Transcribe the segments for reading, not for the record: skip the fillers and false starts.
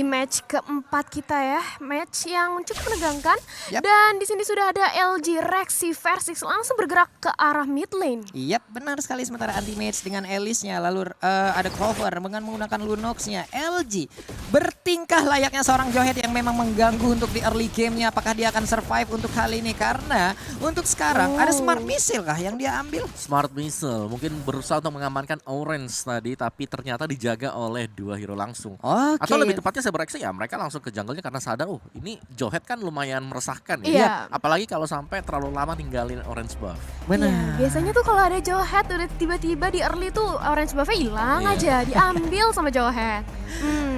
match keempat kita ya, match yang cukup menegangkan. Yap. Dan di sini sudah ada LG Rexy Versix langsung bergerak ke arah mid lane. Yap, benar sekali. Sementara anti-match dengan Elisnya, lalu ada Clover dengan menggunakan Lunox-nya. LG bertingkah layaknya seorang Johead yang memang mengganggu untuk di early game-nya. Apakah dia akan survive untuk kali ini? Karena untuk sekarang ada Smart Missile kah yang dia ambil? Smart Missile mungkin berusaha untuk mengamankan Orange tadi, tapi ternyata dijaga oleh dua hero langsung. Oke. Atau lebih tepatnya saya bereaksi ya, mereka langsung ke jungle-nya karena sadar, oh ini Johead kan lumayan meresahkan ya. Iya. Apalagi kalau sampai terlalu lama tinggalin Orange buff. Benar. Iya, biasanya tuh kalau ada Johead udah tiba-tiba di early tuh orange buff-nya hilang Iya. aja, diambil sama Johead.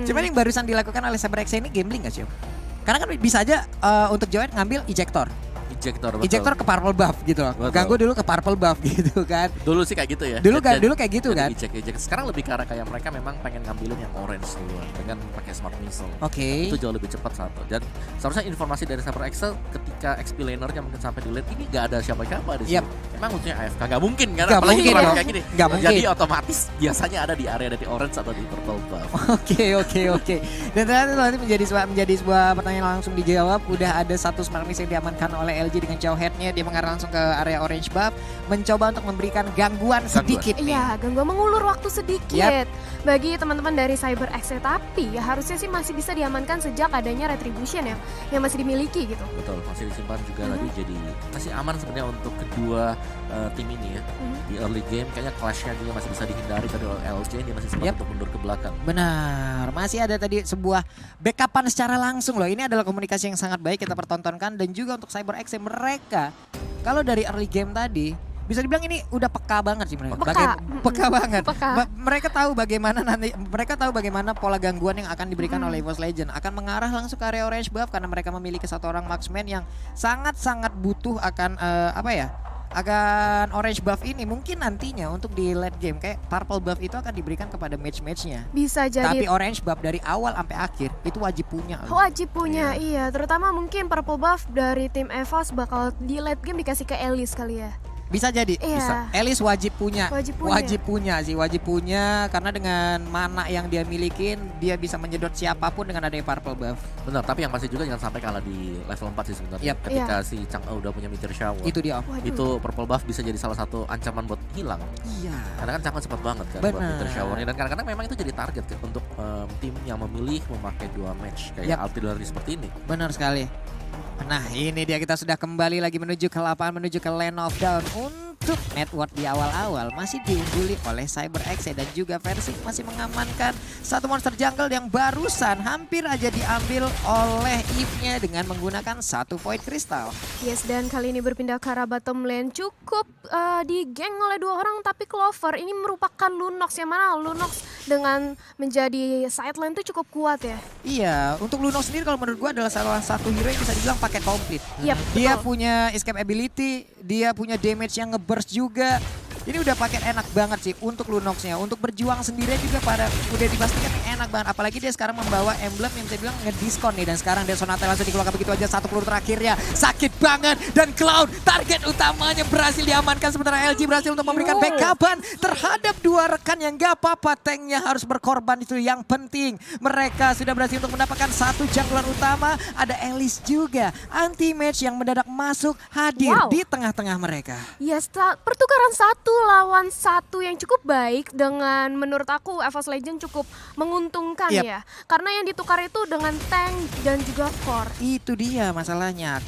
Cuman yang barusan dilakukan oleh CyberX ini gambling gak sih? Karena kan bisa aja untuk Johead ngambil ejector. Ejector, betul. Ejector ke purple buff gitu loh. Betul. Ganggu dulu ke purple buff gitu kan. Dulu sih kayak gitu ya. Dulu kayak gitu kan. Eject. Sekarang lebih ke arah kayak mereka memang pengen ngambilin yang orange duluan dengan pakai Smart Missile. Oke. Itu jauh lebih cepat satu. Dan seharusnya informasi dari Cyber Excel ketika XP lanernya mungkin sampai di lane ini gak ada siapa-siapa di sini. Yap. Emang maksudnya AFK gak mungkin kan? Gak Apalagi mungkin orang dong. kayak gini. Gak mungkin. Jadi otomatis biasanya ada di area dari orange atau di purple buff. Oke. Dan ternyata nanti menjadi sebuah pertanyaan langsung dijawab. Udah ada satu Smart Missile yang diamankan oleh LG dengan Johead-nya. Dia mengarah langsung ke area orange buff, mencoba untuk memberikan gangguan sedikit nih. Iya, gangguan mengulur waktu sedikit bagi teman-teman dari Cyber X. Tapi ya harusnya sih masih bisa diamankan sejak adanya retribution ya, yang masih dimiliki gitu. Betul, masih disimpan juga tadi, jadi masih aman sebenarnya untuk kedua tim ini ya. Di early game kayaknya clash-nya juga masih bisa dihindari tadi oleh LJ, dia masih sempat untuk mundur ke belakang. Benar, masih ada tadi sebuah backupan secara langsung loh. Ini adalah komunikasi yang sangat baik kita pertontonkan. Dan juga untuk Cyber X mereka, kalau dari early game tadi bisa dibilang ini udah peka banget sih mereka. Peka banget. Mereka tahu bagaimana pola gangguan yang akan diberikan oleh EVOS Legend. Akan mengarah langsung ke area orange buff karena mereka memiliki satu orang marksman yang sangat-sangat butuh akan akan orange buff ini. Mungkin nantinya untuk di late game kayak purple buff itu akan diberikan kepada match-matchnya. Bisa jadi. Tapi orange buff dari awal sampai akhir itu wajib punya. Wajib punya, iya. Terutama mungkin purple buff dari tim EVOS bakal di late game dikasih ke Elise kali ya. Bisa jadi, Iya. bisa. Elis wajib punya. Wajib punya karena dengan mana yang dia milikin, dia bisa menyedot siapapun dengan adanya purple buff. Benar, tapi yang pasti juga jangan sampai kalah di level 4 sih sebenarnya. Yap. Ketika si Chang'e udah punya meteor shower. Itu dia. Waduh. Itu purple buff bisa jadi salah satu ancaman buat hilang. Iya. Karena kan Chang'e cepat banget kan buat Benar. meteor showernya, dan kadang-kadang memang itu jadi target untuk tim yang memilih memakai dua match kayak artillery seperti ini. Benar sekali. Nah, ini dia, kita sudah kembali lagi menuju ke lapangan, menuju ke Lane of Dawn. Untuk network di awal-awal masih diungguli oleh Cyber X dan juga Versix masih mengamankan satu monster jungle yang barusan hampir aja diambil oleh Eve-nya dengan menggunakan satu void crystal. Yes, dan kali ini berpindah ke arah bottom lane cukup digeng oleh dua orang, tapi Clover ini merupakan Lunox, yang mana Lunox dengan menjadi side lane itu cukup kuat ya. Iya, untuk Lunox sendiri kalau menurut gua adalah salah satu hero yang bisa dibilang paket komplit. Yap, Dia betul. punya escape ability, dia punya damage yang ngeburst juga. Ini udah paket enak banget sih untuk Lunox-nya. Untuk berjuang sendirian juga udah dipastikan enak banget. Apalagi dia sekarang membawa emblem yang bisa bilang ngediskon nih. Dan sekarang dia Sonata langsung dikeluarkan begitu aja. Satu peluru terakhirnya sakit banget. Dan Cloud target utamanya berhasil diamankan. Sementara LG berhasil untuk memberikan backupan terhadap dua rekan yang gak apa-apa. Tanknya harus berkorban, itu yang penting. Mereka sudah berhasil untuk mendapatkan satu jungler utama. Ada Elise juga. Anti-match yang mendadak masuk hadir di tengah-tengah mereka. Yes, pertukaran 1-1 yang cukup baik dengan menurut aku EVOS Legend cukup menguntungkan ya. Karena yang ditukar itu dengan tank dan juga core. Itu dia masalahnya.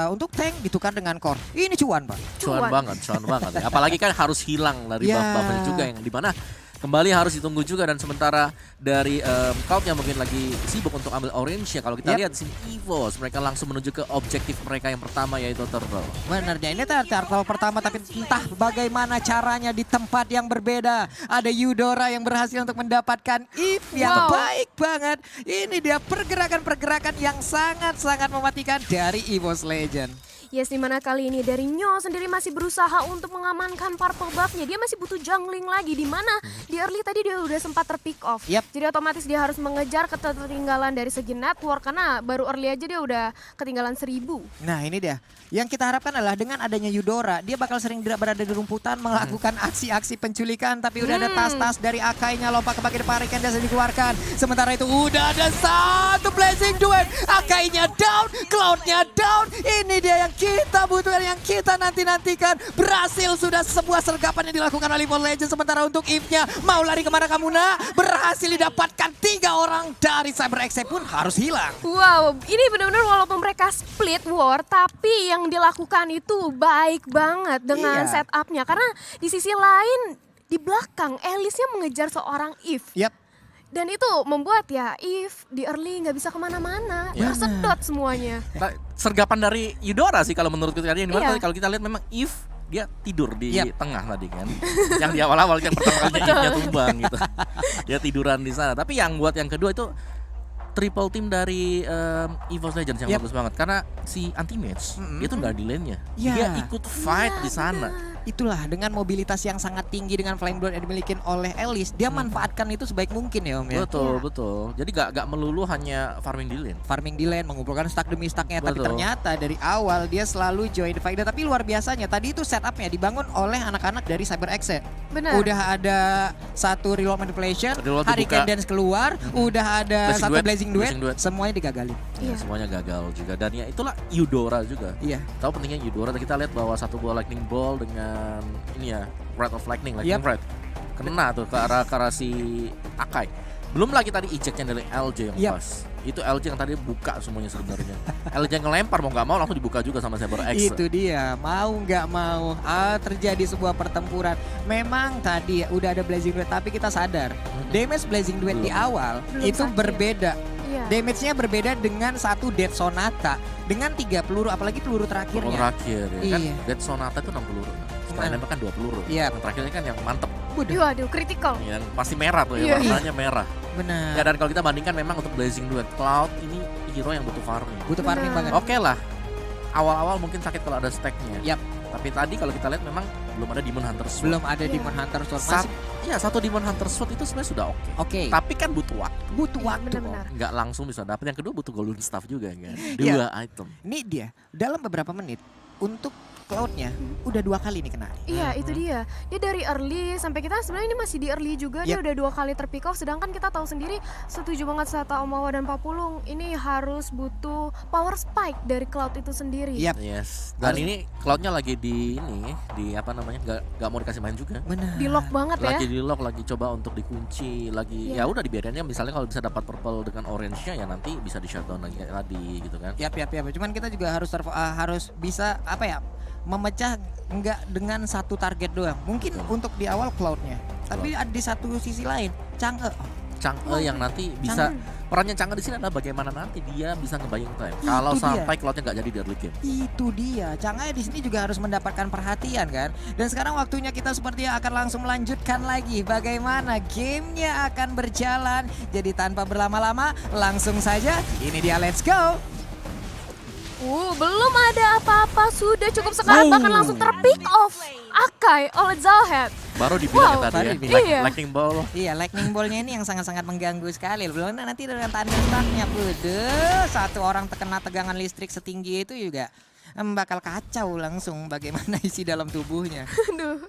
Untuk tank ditukar dengan core. Ini cuan, Pak. Cuan banget. Apalagi kan harus hilang dari buff-buffnya juga yang dimana kembali harus ditunggu juga. Dan sementara dari Cloud yang mungkin lagi sibuk untuk ambil orange ya. Kalau kita lihat di sini EVOS mereka langsung menuju ke objektif mereka yang pertama, yaitu Turtle. Benar deh, ini Turtle pertama, tapi entah bagaimana caranya di tempat yang berbeda. Ada Eudora yang berhasil untuk mendapatkan Eve yang baik banget. Ini dia pergerakan-pergerakan yang sangat-sangat mematikan dari EVOS Legend. Yes, dimana kali ini dari Nyo sendiri masih berusaha untuk mengamankan purple buff-nya. Dia masih butuh jungling lagi, dimana di early tadi dia udah sempat terpick off. Jadi otomatis dia harus mengejar ketertinggalan dari segi network, karena baru early aja dia udah ketinggalan 1000. Nah ini dia, yang kita harapkan adalah dengan adanya Eudora, dia bakal sering berada di rumputan melakukan aksi-aksi penculikan. Tapi udah ada tas-tas dari Akainya, lompat ke bagian parikan dan dikeluarkan. Sementara itu Sudah ada satu Blazing Duet. Akainya down, Cloud-nya down. Ini dia yang kita butuhkan, yang kita nanti-nantikan. Berhasil, sudah sebuah sergapan yang dilakukan oleh League of Legends. Sementara untuk Eve-nya mau lari kemana kamu nak? Berhasil didapatkan 3 orang dari CyberX pun harus hilang. Wow, ini benar-benar walaupun mereka split war, tapi yang dilakukan itu baik banget dengan Iya. setupnya. Karena di sisi lain, di belakang Alice-nya mengejar seorang Eve. Yap. Dan itu membuat ya Eve di early nggak bisa kemana-mana, Ya. tersedot semuanya. Sergapan dari Eudora sih kalau menurut kita. Yang dimana Iya. kalau kita lihat memang Eve dia tidur di Yap. tengah tadi kan. Yang di awal-awal kan pertama kalinya Eve-nya tumbang gitu. Dia tiduran di sana. Tapi yang buat yang kedua itu triple team dari EVOS Legends yang Yap. bagus banget. Karena si anti-match dia tuh nggak di lane-nya. Ya. Dia ikut fight Iya, di sana. Itulah dengan mobilitas yang sangat tinggi dengan Flame Blood yang dimiliki oleh Alice, dia manfaatkan itu sebaik mungkin ya Om ya. Betul, Iya. betul. Jadi gak melulu hanya farming di lane. Farming di lane, mengumpulkan stack demi stacknya. Tapi Betul. ternyata dari awal dia selalu join the fight. Tapi luar biasanya, tadi itu setupnya dibangun oleh anak-anak dari CyberX. Benar. Udah ada satu reload manipulation, Reload Hurricane dibuka. Dance keluar, udah ada Blazing satu Duet, Blazing Duet, Blazing Duet. semuanya digagalin. Ya, Iya. semuanya gagal juga. Dan ya itulah Eudora juga. Iya. Tahu pentingnya Eudora, kita lihat bahwa satu buah lightning ball dengan ini ya Red of Lightning Red kena tuh ke arah si Akai. Belum lagi tadi ejectnya dari LJ yang Yap. pas. Itu LJ yang tadi buka semuanya sebenarnya. LJ yang ngelempar mau nggak mau langsung dibuka juga sama CyberX. Itu dia, mau nggak mau terjadi sebuah pertempuran. Memang tadi ya, udah ada Blazing Duet, tapi kita sadar damage Blazing Duet di awal Belum itu sakit. berbeda. Iya. Damage-nya berbeda dengan satu Dead Sonata dengan 3 peluru, apalagi peluru Peluru terakhirnya. terakhir ya kan. Iya. Dead Sonata itu 6 peluru. Setelah nembak kan 2 peluru. Iya. Yang terakhirnya kan yang mantep. Waduh, kritikal. Yang pasti merah tuh Iya. ya, warnanya merah. Benar. Ya dan kalau kita bandingkan memang untuk Blazing Duet, Cloud ini hero yang butuh farming. Butuh farming Benar. banget. Oke lah, awal-awal mungkin sakit kalau ada stacknya. Yap. Tapi tadi kalau kita lihat memang belum ada Demon Hunter Sword. Belum ada Iya. Demon Hunter Sword. Masih Iya, satu Demon Hunter Sword itu sebenarnya sudah oke. oke. Tapi kan butuh waktu. Butuh Iya, waktu. benar-benar. Nggak langsung bisa dapat. Yang kedua butuh Golden Staff juga kan. Iya. 2 item. Ini dia, dalam beberapa menit untuk Cloud-nya udah 2 kali nih kena. Iya, itu dia. Dia dari early sampai kita sebenarnya ini masih di early juga. Dia Yap. udah 2 kali terpick off. Sedangkan kita tahu sendiri, setuju banget sama Omawa dan Papulung. Ini harus butuh power spike dari Cloud itu sendiri. Yap. Yes. Dan Harus- ini Cloud-nya lagi di apa namanya? Nggak mau dikasih main juga. Benar. Di lock banget ya. Lagi di lock, lagi coba untuk dikunci, lagi Iya. ya udah dibiarinnya misalnya kalau bisa dapat purple dengan orange-nya ya nanti bisa di shutdown lagi gitu kan. Yap. Cuman kita juga harus harus bisa apa ya? Memecah nggak dengan satu target doang. Mungkin Betul. untuk di awal Cloud-nya. Tapi di satu sisi lain, Chang'e. Chang'e yang nanti bisa perannya Chang'e di sini adalah bagaimana nanti dia bisa ngebayang time. Itu Kalau dia. sampai Cloud-nya nggak jadi di early game. Itu dia, Chang'e di sini juga harus mendapatkan perhatian kan. Dan sekarang waktunya kita sepertinya akan langsung melanjutkan lagi bagaimana gamenya akan berjalan. Jadi tanpa berlama-lama, langsung saja ini dia, let's go. Belum ada apa-apa, sudah cukup sekali bahkan langsung terpick off Akai oleh Zalhead. Baru dibilang Wow. tadi Baru ya, dibilang. Iya. lightning ball. Iya, lightning ball-nya ini yang sangat-sangat mengganggu sekali. Belum nanti dengan tanda startnya, satu orang terkena tegangan listrik setinggi itu juga bakal kacau langsung bagaimana isi dalam tubuhnya. Aduh.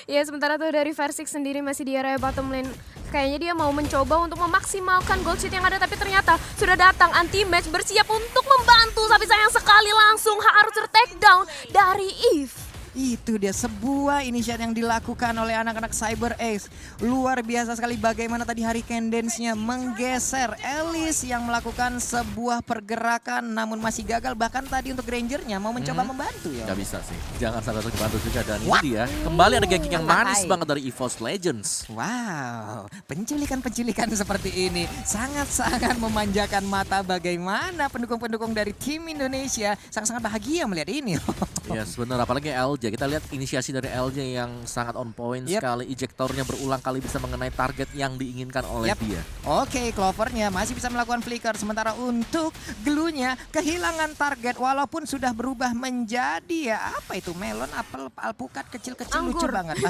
Ya sementara tuh dari Versix sendiri masih di area bottom lane. Kayaknya dia mau mencoba untuk memaksimalkan gold sheet yang ada. Tapi ternyata sudah datang anti-match bersiap untuk membantu. Tapi sayang sekali langsung harus ter-take down dari Eve. Itu dia sebuah inisiat yang dilakukan oleh anak-anak CyberX. Luar biasa sekali bagaimana tadi Hurricane Dance-nya menggeser Alice yang melakukan sebuah pergerakan namun masih gagal. Bahkan tadi untuk Ranger-nya mau mencoba membantu ya. Gak bisa sih, jangan sampai harus dibantu juga. Dan Wah. ini dia, kembali ada ganking yang manis Hai. banget dari EVOS Legends. Wow, penculikan-penculikan seperti ini sangat-sangat memanjakan mata bagaimana pendukung-pendukung dari tim Indonesia sangat-sangat bahagia melihat ini. Yes, benar. Apalagi LJ. Kita lihat inisiasi dari LJ yang sangat on point Yep. sekali. Ejektornya berulang kali bisa mengenai target yang diinginkan oleh Yep. dia. Oke, Clover-nya masih bisa melakukan flicker. Sementara untuk Glue-nya kehilangan target walaupun sudah berubah menjadi ya apa itu melon, apel, alpukat kecil-kecil lucu Anggur. banget.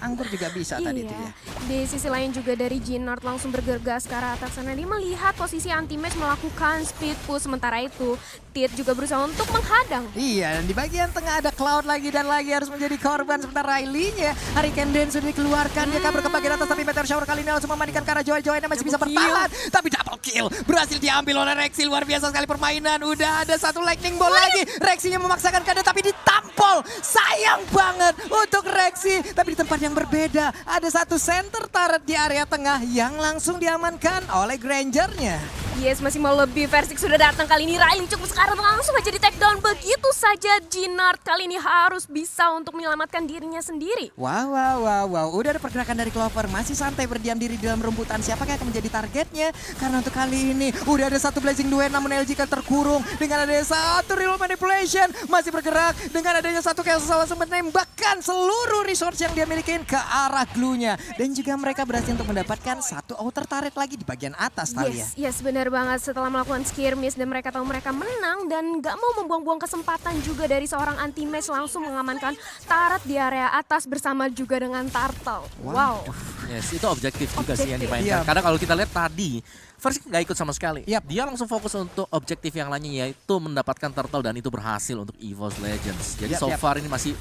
Anggur juga bisa tadi itu ya. Di sisi lain juga dari Jinard langsung bergegas ke arah atas sana. Dia melihat posisi anti-match melakukan speed push. Sementara itu Tit juga berusaha untuk menghadang. Iya, dan di bagian tengah ada Cloud lagi dan lagi harus menjadi korban. Sementara Riley-nya, Hurricane Dance sudah dikeluarkan. Dia kabur ke bagian atas tapi Meteor Shower kali ini langsung memandikan ke arah Joy. Joy masih bisa bertahan. Tapi double kill berhasil diambil oleh Rexy. Luar biasa sekali permainan. Udah ada satu lightning ball lagi. Rexy-nya memaksakan keadaan tapi ditampol. Sayang banget untuk Rexy. Tapi di tempat yang berbeda ada satu center turret di area tengah yang langsung diamankan oleh Granger-nya. Yes, masih mau lebih. Versik sudah datang kali ini. Riley cukup sekarang langsung aja di take down. Begitu saja Ginard kali ini harus bisa untuk menyelamatkan dirinya sendiri. Wow. Udah ada pergerakan dari Clover. Masih santai berdiam diri di dalam rumputan. Siapakah yang akan menjadi targetnya? Karena untuk kali ini udah ada satu Blazing Duel namun LG kan terkurung. Dengan adanya satu real manipulation. Masih bergerak. Dengan adanya satu Chaos langsung menembakkan seluruh resource yang dia milikin ke arah glue-nya. Dan juga mereka berhasil untuk mendapatkan satu outer turret lagi di bagian atas, Talia. Yes, benar banget. Setelah melakukan skirmish dan mereka tahu mereka menang dan gak mau membuang-buang kesempatan juga dari seorang anti-match langsung mengamankan turret di area atas bersama juga dengan Turtle. Wow. Yes, itu objektif juga sih yang Iya. dimainkan. Karena kalau kita lihat tadi, Versik nggak ikut sama sekali. Yap. Dia langsung fokus untuk objektif yang lainnya yaitu mendapatkan Turtle dan itu berhasil untuk EVOS Legends. Jadi so far ini masih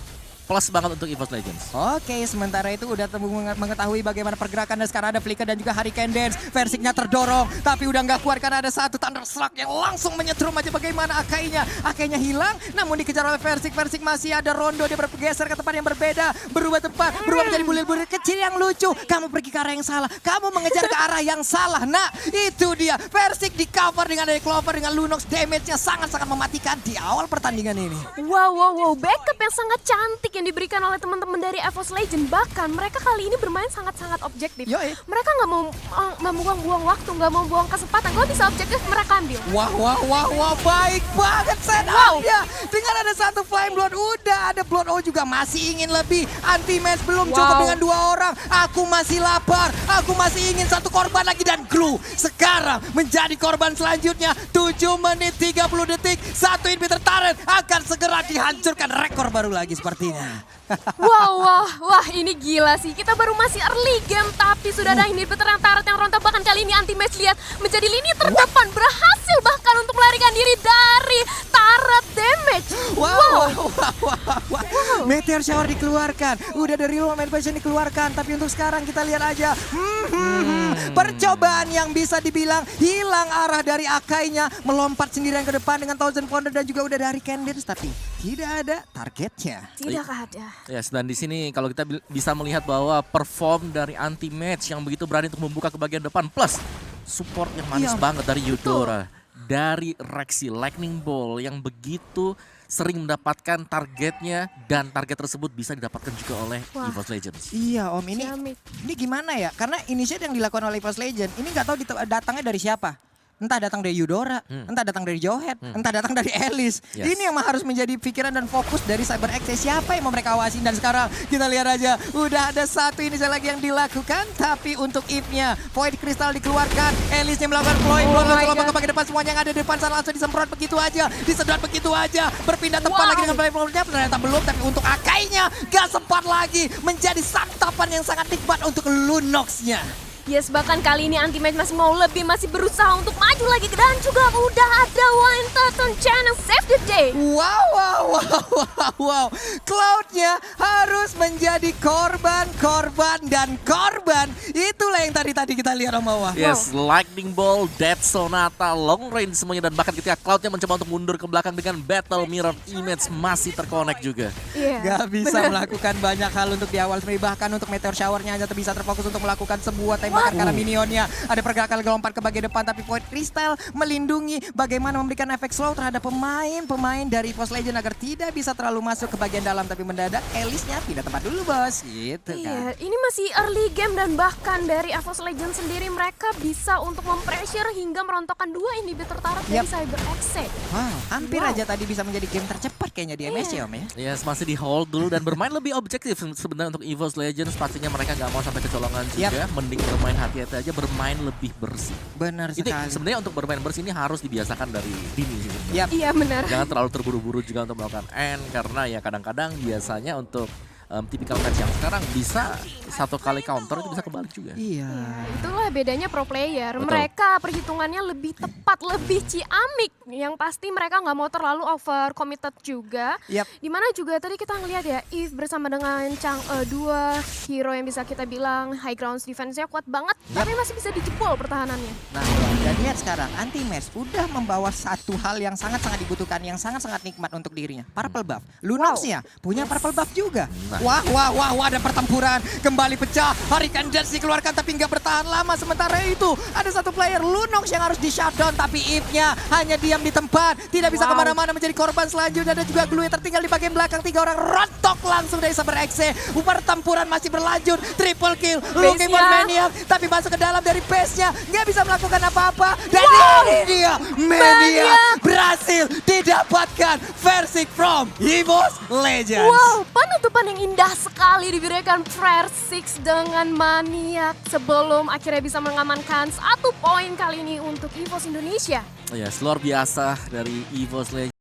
plus banget untuk EVOS Legends. Oke, sementara itu udah mengetahui bagaimana pergerakan dan sekarang ada Flicker dan juga Hurricane Dance. Versiknya terdorong, tapi udah nggak kuat karena ada satu Thunderstruck yang langsung menyetrum aja bagaimana Akainya. Akainya hilang, namun dikejar oleh Versik. Versik masih ada Rondo, dia bergeser ke tempat yang berbeda. Berubah tempat, berubah menjadi bulir-bulir kecil yang lucu. Kamu pergi ke arah yang salah, kamu mengejar ke arah yang salah. Nah, itu dia. Versik di cover dengan ada Clover dengan Lunox. Damage-nya sangat-sangat mematikan di awal pertandingan ini. Wow. Backup yang sangat cantik yang diberikan oleh teman-teman dari EVOS Legend. Bahkan mereka kali ini bermain sangat-sangat objektif. Yoi. Mereka nggak mau membuang-buang waktu, nggak mau buang kesempatan. Kalau bisa objektif mereka ambil. Wah, baik banget setupnya. Dengan ada satu Flame Blood, udah ada Blood O juga masih ingin lebih. Anti-match belum cukup dengan 2 orang. Aku masih lapar, aku masih ingin satu korban lagi dan Glue sekarang menjadi korban selanjutnya. 7 menit 30 detik, satu inhibitor turret akan segera dihancurkan. Rekor baru lagi sepertinya. Wah, ini gila sih. Kita baru masih early game, tapi sudah ada inhibitor yang turret yang rontok. Bahkan kali ini anti-match lihat menjadi lini terdepan. Berhasil bahkan untuk melarikan diri dari turret damage. Wow. Meteor Shower dikeluarkan. Udah dari Real Manipulation dikeluarkan. Tapi untuk sekarang kita lihat aja. Percobaan yang bisa dibilang hilang arah dari Akainya. Melompat sendirian ke depan dengan Thousand Pounder dan juga udah dari Candence. Tapi tidak ada targetnya. Tidak ada. Yes, dan di sini kalau kita bisa melihat bahwa perform dari anti-match yang begitu berani untuk membuka ke bagian depan plus support yang manis banget dari Eudora, dari Rexy, Lightning Ball yang begitu sering mendapatkan targetnya dan target tersebut bisa didapatkan juga oleh EVOS Legends. Iya Om, ini gimana ya? Karena initiate yang dilakukan oleh EVOS Legend ini nggak tahu datangnya dari siapa. Entah datang dari Eudora, entah datang dari Jowhead, entah datang dari Alice. Yes. Ini yang harus menjadi pikiran dan fokus dari CyberX. Siapa yang mau mereka awasin? Dan sekarang kita lihat aja, udah ada satu ini lagi yang dilakukan. Tapi untuk Eve-nya, Void Crystal dikeluarkan. Alice-nya melakukan Flowing Blood, langsung lompat ke bagian depan. Semuanya yang ada di depan sana langsung disemprot begitu aja. Disedot begitu aja. Berpindah tempat lagi dengan Flowing Blood-nya. Ternyata belum, tapi untuk Akainya gak sempat lagi. Menjadi santapan yang sangat nikmat untuk Lunox-nya. Yes, bahkan kali ini anti-match masih mau lebih, masih berusaha untuk maju lagi. Dan juga udah ada Wine Turtle Channel Save the Day. Wow. Cloud-nya harus menjadi korban. Itulah yang tadi kita lihat Om Mawar. Yes, Lightning Ball, Death Sonata, Long Range semuanya. Dan bahkan ketika Cloud-nya mencoba untuk mundur ke belakang dengan Battle Mirror Image masih terkonek juga. Gak bisa melakukan banyak hal untuk di awal. Bahkan untuk Meteor Shower-nya hanya bisa terfokus untuk melakukan sebuah tembakan karena minionnya. Ada pergerakan lompat ke bagian depan, tapi Void Crystal melindungi bagaimana memberikan efek slow terhadap pemain dari EVOS Legend agar tidak bisa terlalu masuk ke bagian dalam. Tapi mendadak Alice-nya pindah tempat dulu bos. Gitu kan. Iya, ini masih early game dan bahkan dari EVOS Legend sendiri mereka bisa untuk mempressure hingga merontokkan 2 inhibitor turret dari CyberX. Hampir aja tadi bisa menjadi game tercepat kayaknya di MSC Om ya. Yes, masih di hold dulu dan bermain lebih objektif sebenarnya untuk EVOS Legends. Pastinya mereka nggak mau sampai kecolongan juga. Mending bermain hati-hati aja, bermain lebih bersih. Benar Ini sekali. sebenarnya untuk bermain bersih ini harus dibiasakan dari dini sih sebenarnya. Iya benar. Jangan terlalu terburu-buru juga untuk melakukan end karena ya kadang-kadang biasanya untuk tipikal match yang sekarang bisa satu kali counter itu bisa kebalik juga. Iya. Itulah bedanya pro player. Betul. Mereka perhitungannya lebih tepat, lebih ciamik. Yang pasti mereka nggak mau terlalu over committed juga. Yap. Dimana juga tadi kita ngeliat ya, Eve bersama dengan dua hero yang bisa kita bilang high ground defense-nya kuat banget. Tapi masih bisa dijebol pertahanannya. Nah, dan lihat sekarang Anti-Match udah membawa satu hal yang sangat-sangat dibutuhkan, yang sangat-sangat nikmat untuk dirinya. Purple buff. Lunox-nya punya purple buff juga. Nah. Wah, ada pertempuran. Kembali pecah. Hurricane Dance dikeluarkan tapi nggak bertahan lama. Sementara itu ada satu player Lunox yang harus di shutdown. Tapi Eve-nya hanya diam di tempat. Tidak bisa kemana-mana, menjadi korban selanjutnya. Dan juga Glue yang tertinggal di bagian belakang. 3 orang rontok langsung dari Saber Exe. Pertempuran masih berlanjut. Triple kill. Lukemon Maniac. Tapi masuk ke dalam dari base-nya. Nggak bisa melakukan apa-apa. Dan ini dia. Maniac berhasil didapatkan. Versi from EVOS Legends. Wow, penutupan yang indah sekali diberikan Versix dengan Maniac sebelum akhirnya bisa mengamankan 1 poin kali ini untuk EVOS Indonesia. Ya, luar biasa dari EVOS Legends.